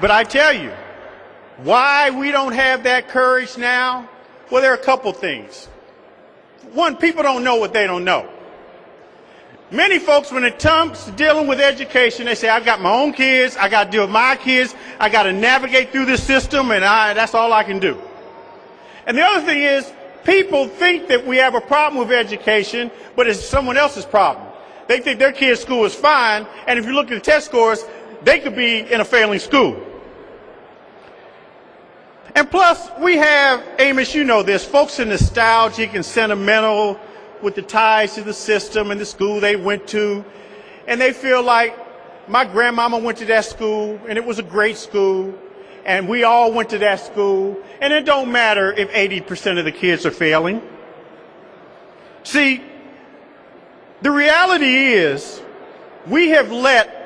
But I tell you, why we don't have that courage now? Well, there are a couple things. One, people don't know what they don't know. Many folks, when it comes to dealing with education, they say, I've got my own kids, I got to deal with my kids, I got to navigate through this system, and that's all I can do. And the other thing is, people think that we have a problem with education, but it's someone else's problem. They think their kid's school is fine, and if you look at the test scores, they could be in a failing school. And plus, we have, Amos, you know this, folks are nostalgic and sentimental with the ties to the system and the school they went to, and they feel like my grandmama went to that school, and it was a great school, and we all went to that school, and it don't matter if 80% of the kids are failing. See, the reality is we have let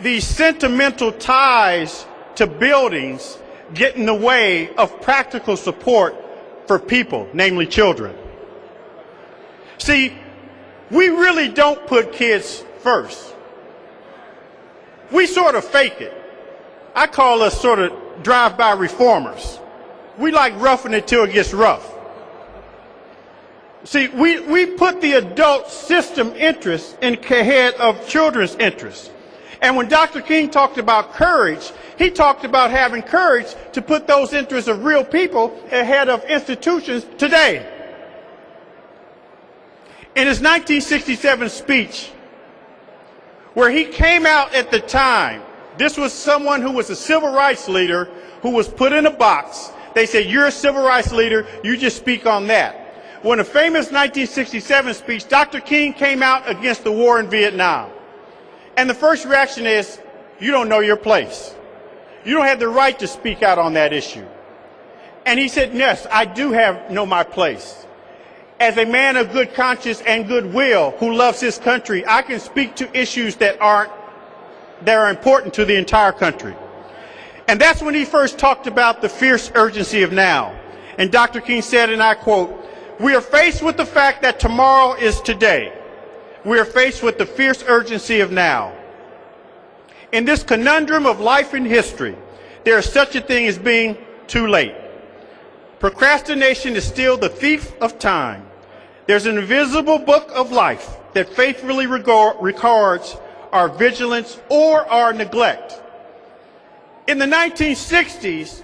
these sentimental ties to buildings get in the way of practical support for people, namely children. See, we really don't put kids first. We sort of fake it. I call us sort of drive-by reformers. We like roughing it till it gets rough. See, we put the adult system interest ahead of children's interests. And when Dr. King talked about courage, he talked about having courage to put those interests of real people ahead of institutions today. In his 1967 speech, where he came out at the time, this was someone who was a civil rights leader who was put in a box. They said, you're a civil rights leader, you just speak on that. Well, in a famous 1967 speech, Dr. King came out against the war in Vietnam. And the first reaction is, you don't know your place. You don't have the right to speak out on that issue. And he said, yes, I do know my place. As a man of good conscience and goodwill who loves his country, I can speak to issues that are important to the entire country. And that's when he first talked about the fierce urgency of now. And Dr. King said, and I quote, we are faced with the fact that tomorrow is today. We are faced with the fierce urgency of now. In this conundrum of life and history, there is such a thing as being too late. Procrastination is still the thief of time. There's an invisible book of life that faithfully records our vigilance or our neglect. In the 1960s,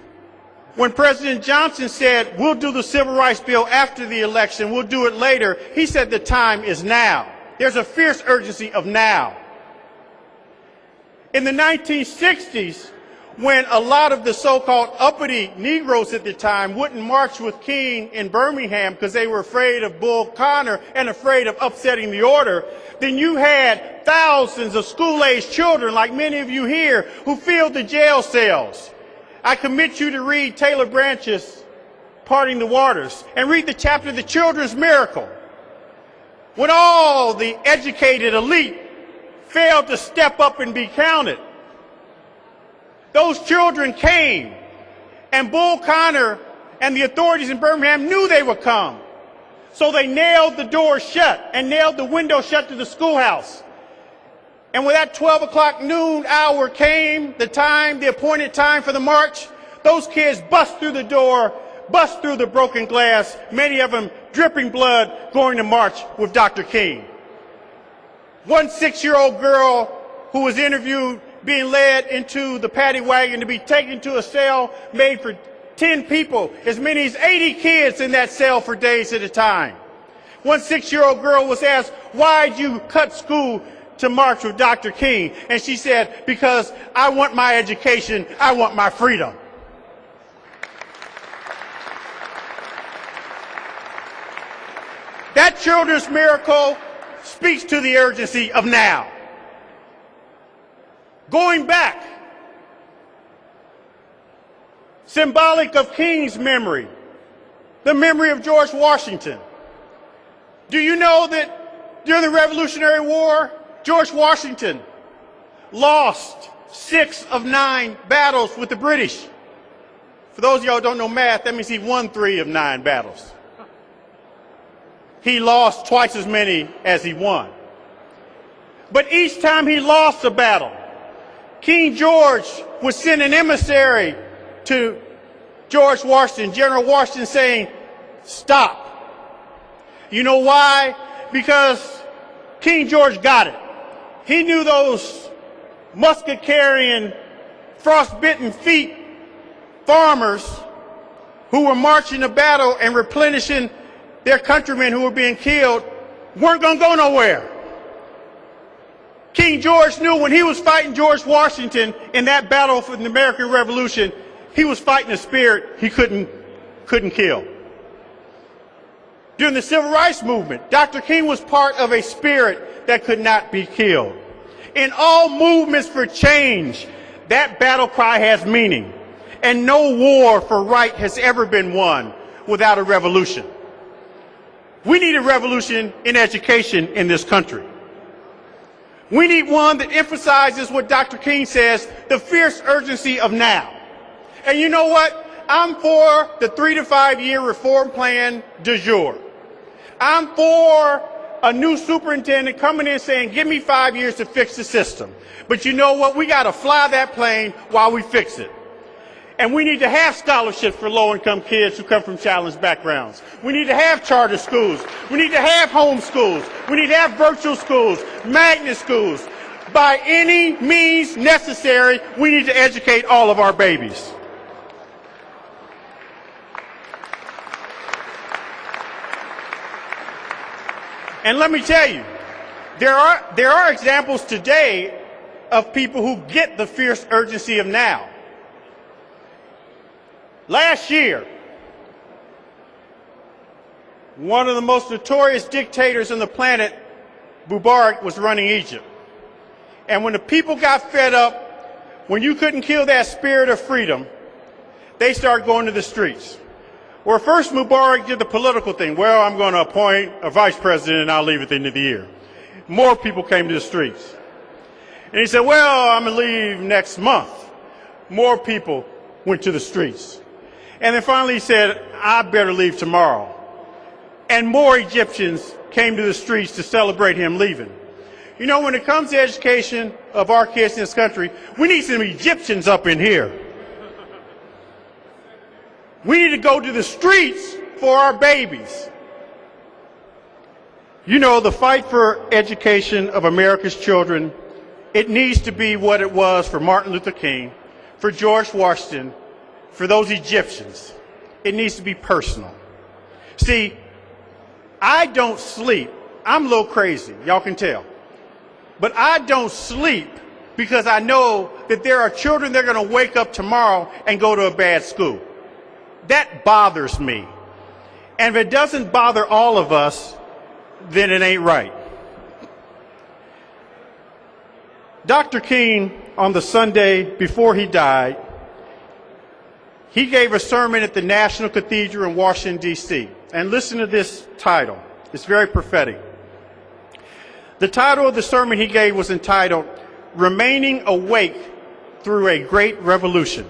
when President Johnson said, we'll do the civil rights bill after the election, we'll do it later, he said the time is now. There's a fierce urgency of now. In the 1960s, when a lot of the so-called uppity Negroes at the time wouldn't march with King in Birmingham because they were afraid of Bull Connor and afraid of upsetting the order, then you had thousands of school-aged children, like many of you here, who filled the jail cells. I commit you to read Taylor Branch's Parting the Waters and read the chapter, The Children's Miracle. When all the educated elite failed to step up and be counted, those children came, and Bull Connor and the authorities in Birmingham knew they would come. So they nailed the door shut and nailed the window shut to the schoolhouse. And when that 12 o'clock noon hour came, the appointed time for the march, those kids bust through the door, bust through the broken glass, many of them dripping blood, going to march with Dr. King. One 6-year-old girl who was interviewed being led into the paddy wagon to be taken to a cell made for 10 people, as many as 80 kids in that cell for days at a time. One 6-year-old girl was asked, why'd you cut school to march with Dr. King? And she said, because I want my education, I want my freedom. That children's miracle speaks to the urgency of now. Going back, symbolic of King's memory, the memory of George Washington. Do you know that during the Revolutionary War, George Washington lost 6 of 9 battles with the British? For those of y'all who don't know math, that means he won 3 of 9 battles. He lost twice as many as he won. But each time he lost a battle, King George would send an emissary to George Washington, General Washington, saying, stop. You know why? Because King George got it. He knew those musket-carrying, frostbitten feet farmers who were marching to battle and replenishing their countrymen who were being killed weren't going to go nowhere. King George knew when he was fighting George Washington in that battle for the American Revolution, he was fighting a spirit he couldn't kill. During the Civil Rights Movement, Dr. King was part of a spirit that could not be killed. In all movements for change, that battle cry has meaning. And no war for right has ever been won without a revolution. We need a revolution in education in this country. We need one that emphasizes what Dr. King says, the fierce urgency of now. And you know what? I'm for the 3 to 5 year reform plan du jour. I'm for a new superintendent coming in saying, give me 5 years to fix the system. But you know what? We got to fly that plane while we fix it. And we need to have scholarships for low-income kids who come from challenged backgrounds. We need to have charter schools. We need to have home schools. We need to have virtual schools, magnet schools. By any means necessary, we need to educate all of our babies. And let me tell you, there are examples today of people who get the fierce urgency of now. Last year, one of the most notorious dictators on the planet, Mubarak, was running Egypt. And when the people got fed up, when you couldn't kill that spirit of freedom, they started going to the streets. Well, first Mubarak did the political thing. Well, I'm going to appoint a vice president and I'll leave at the end of the year. More people came to the streets. And he said, well, I'm going to leave next month. More people went to the streets. And then finally he said, I better leave tomorrow. And more Egyptians came to the streets to celebrate him leaving. You know, when it comes to education of our kids in this country, we need some Egyptians up in here. We need to go to the streets for our babies. You know, the fight for education of America's children, it needs to be what it was for Martin Luther King, for George Washington, for those Egyptians. It needs to be personal. See, I don't sleep. I'm a little crazy, y'all can tell. But I don't sleep because I know that there are children that are going to wake up tomorrow and go to a bad school. That bothers me. And if it doesn't bother all of us, then it ain't right. Dr. King, on the Sunday before he died, he gave a sermon at the National Cathedral in Washington, D.C. And listen to this title. It's very prophetic. The title of the sermon he gave was entitled, Remaining Awake Through a Great Revolution.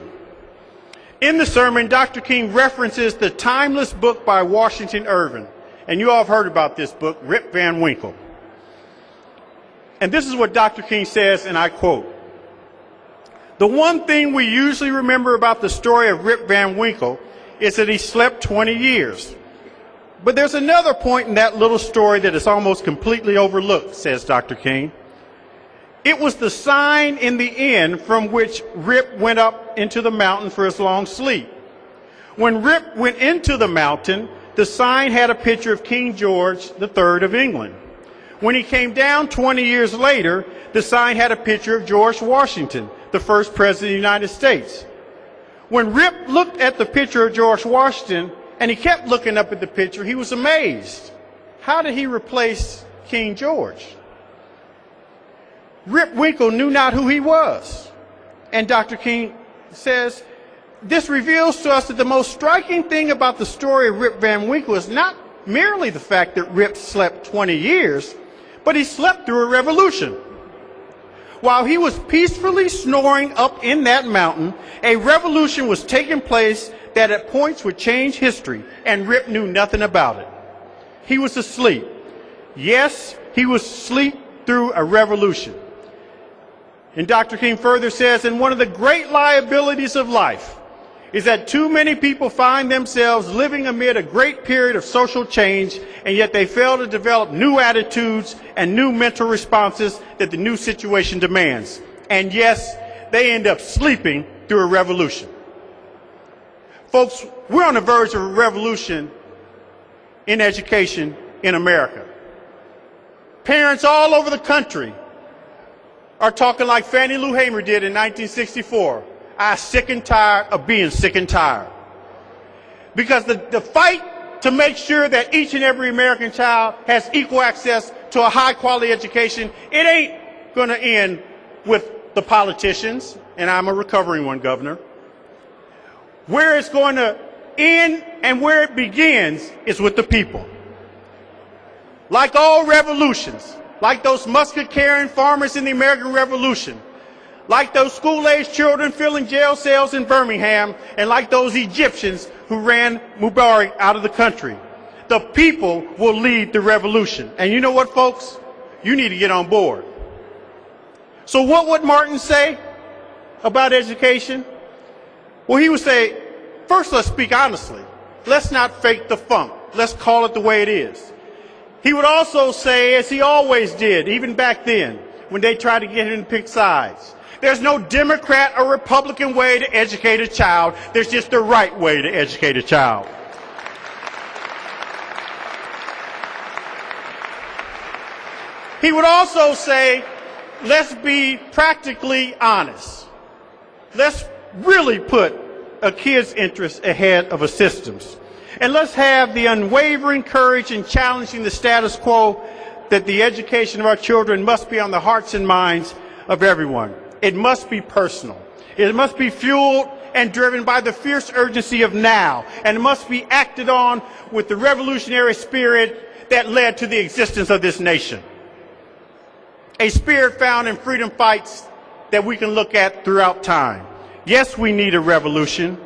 In the sermon, Dr. King references the timeless book by Washington Irving. And you all have heard about this book, Rip Van Winkle. And this is what Dr. King says, and I quote, the one thing we usually remember about the story of Rip Van Winkle is that he slept 20 years. But there's another point in that little story that is almost completely overlooked, says Dr. King. It was the sign in the inn from which Rip went up into the mountain for his long sleep. When Rip went into the mountain, the sign had a picture of King George III of England. When he came down 20 years later, the sign had a picture of George Washington, the first president of the United States. When Rip looked at the picture of George Washington, and he kept looking up at the picture, he was amazed. How did he replace King George? Rip Winkle knew not who he was. And Dr. King says, this reveals to us that the most striking thing about the story of Rip Van Winkle is not merely the fact that Rip slept 20 years, but he slept through a revolution. While he was peacefully snoring up in that mountain, a revolution was taking place that at points would change history, and Rip knew nothing about it. He was asleep. Yes, he was asleep through a revolution. And Dr. King further says, and one of the great liabilities of life is that too many people find themselves living amid a great period of social change, and yet they fail to develop new attitudes and new mental responses that the new situation demands. And yes, they end up sleeping through a revolution. Folks, we're on the verge of a revolution in education in America. Parents all over the country are talking like Fannie Lou Hamer did in 1964. I'm sick and tired of being sick and tired. Because the fight to make sure that each and every American child has equal access to a high quality education, it ain't going to end with the politicians, and I'm a recovering one, Governor. Where it's going to end and where it begins is with the people. Like all revolutions, like those musket-carrying farmers in the American Revolution, like those school-aged children filling jail cells in Birmingham, and like those Egyptians who ran Mubarak out of the country, the people will lead the revolution. And you know what, folks? You need to get on board. So what would Martin say about education? Well, he would say, first, let's speak honestly. Let's not fake the funk. Let's call it the way it is. He would also say, as he always did, even back then, when they tried to get him to pick sides, there's no Democrat or Republican way to educate a child. There's just the right way to educate a child. He would also say, let's be practically honest. Let's really put a kid's interest ahead of a system's. And let's have the unwavering courage in challenging the status quo that the education of our children must be on the hearts and minds of everyone. It must be personal. It must be fueled and driven by the fierce urgency of now. And it must be acted on with the revolutionary spirit that led to the existence of this nation. A spirit found in freedom fights that we can look at throughout time. Yes, we need a revolution.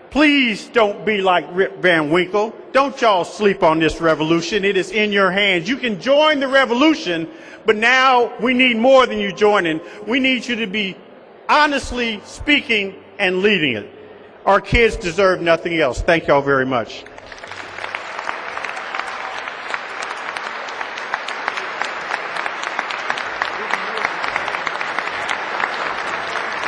Please don't be like Rip Van Winkle. Don't y'all sleep on this revolution. It is in your hands. You can join the revolution, but now we need more than you joining. We need you to be honestly speaking and leading it. Our kids deserve nothing else. Thank y'all very much.